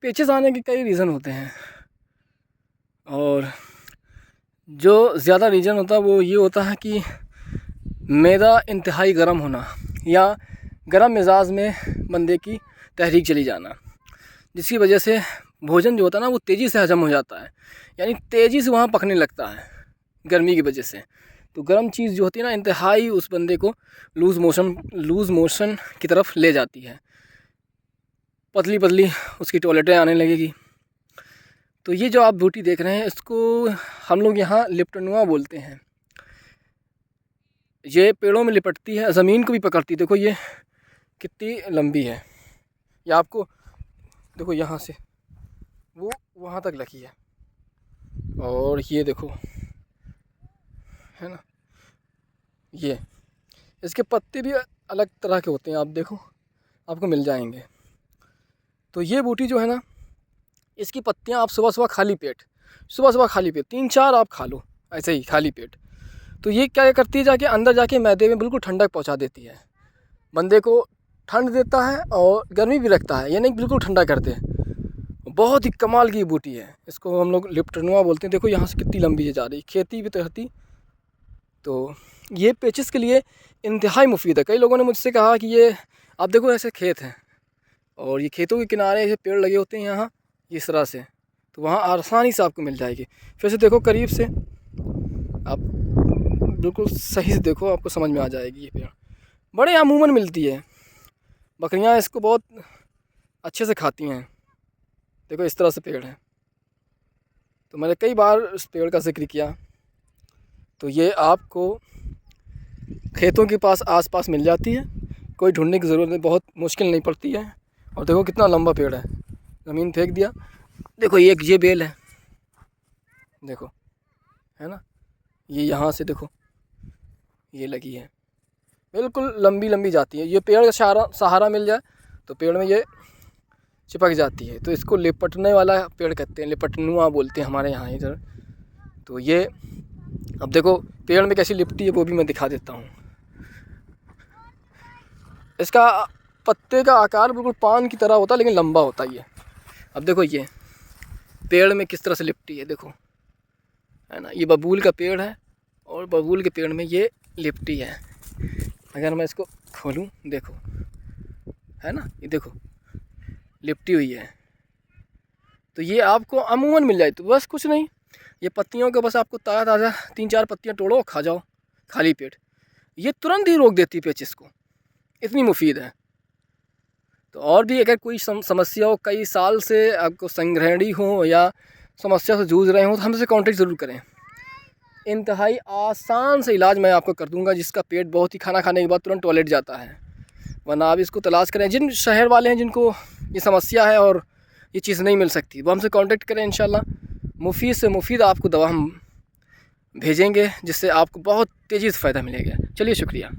Patches आने के कई रीज़न होते हैं, और जो ज़्यादा रीज़न होता है वो ये होता है कि मैदा इंतहाई गर्म होना या गर्म मिजाज में बंदे की तहरीक चली जाना, जिसकी वजह से भोजन जो होता है ना वो तेज़ी से हजम हो जाता है, यानी तेज़ी से वहाँ पकने लगता है गर्मी की वजह से। तो गर्म चीज़ जो होती है ना इंतहाई उस बंदे को लूज़ मोशन की तरफ ले जाती है, पतली पतली उसकी टॉयलेटें आने लगेगी। तो ये जो आप बूटी देख रहे हैं इसको हम लोग यहाँ लिप्टनुआ बोलते हैं। ये पेड़ों में लिपटती है, ज़मीन को भी पकड़ती है। देखो ये कितनी लंबी है, ये आपको देखो यहाँ से वो वहाँ तक लगी है, और ये देखो है ना, ये इसके पत्ते भी अलग तरह के होते हैं, आप देखो आपको मिल जाएंगे। तो ये बूटी जो है ना इसकी पत्तियाँ आप सुबह खाली पेट 3-4 आप खा लो ऐसे ही खाली पेट। तो ये क्या करती है, जाके अंदर जाके मैदे में बिल्कुल ठंडक पहुंचा देती है, बंदे को ठंड देता है और गर्मी भी रखता है, ये नहीं बिल्कुल ठंडा कर दे। बहुत ही कमाल की बूटी है, इसको हम लोग लिप्टनुआ बोलते हैं। देखो यहाँ से कितनी लंबी है जा रही, खेती भी रहती। तो ये पेचिस के लिए इंतहाई मुफीद है। कई लोगों ने मुझसे कहा कि ये आप देखो ऐसे खेत हैं और ये खेतों के किनारे ऐसे पेड़ लगे होते हैं यहाँ इस तरह से, तो वहाँ आसानी से आपको मिल जाएगी। फिर से देखो करीब से, आप बिल्कुल सही से देखो आपको समझ में आ जाएगी। ये पेड़ बड़े अमूमन मिलती है, बकरियाँ इसको बहुत अच्छे से खाती हैं। देखो इस तरह से पेड़ है, तो मैंने कई बार इस पेड़ का जिक्र किया। तो ये आपको खेतों के आसपास मिल जाती है, कोई ढूंढने की ज़रूरत नहीं, बहुत मुश्किल नहीं पड़ती है। और देखो कितना लंबा पेड़ है, ज़मीन फेंक दिया। देखो ये बेल है, देखो है ना, ये यहाँ से देखो ये लगी है, बिल्कुल लंबी लंबी जाती है। ये पेड़ का सहारा मिल जाए तो पेड़ में ये चिपक जाती है, तो इसको लिपटने वाला पेड़ कहते हैं, लिपटनुआ बोलते हैं हमारे यहाँ इधर। तो ये अब देखो पेड़ में कैसी लिपटी है वो भी मैं दिखा देता हूँ। इसका पत्ते का आकार बिल्कुल पान की तरह होता है, लेकिन लंबा होता है ये। अब देखो ये पेड़ में किस तरह से लिपटी है, देखो है ना, ये बबूल का पेड़ है और बबूल के पेड़ में ये लिपटी है। अगर मैं इसको खोलूँ देखो है ना, ये देखो लिपटी हुई है। तो ये आपको अमूमन मिल जाए, तो बस कुछ नहीं, ये पत्तियों को बस आपको ताज़ा 3-4 पत्तियाँ तोड़ो खा जाओ खाली पेट, ये तुरंत ही रोक देती है पेचिस को, इतनी मुफीद है। तो और भी अगर कोई समस्या हो, कई साल से आपको संग्रहणी हो या समस्या से जूझ रहे हो, तो हमसे कांटेक्ट ज़रूर करें। इंतहाई आसान से इलाज मैं आपको कर दूंगा, जिसका पेट बहुत ही खाना खाने के बाद तुरंत टॉयलेट जाता है। वरना आप इसको तलाश करें, जिन शहर वाले हैं जिनको ये समस्या है और ये चीज़ नहीं मिल सकती, वो हमसे कांटेक्ट करें। इंशाल्लाह मुफीद से मुफीद आपको दवा हम भेजेंगे, जिससे आपको बहुत तेज़ी से फ़ायदा मिलेगा। चलिए शुक्रिया।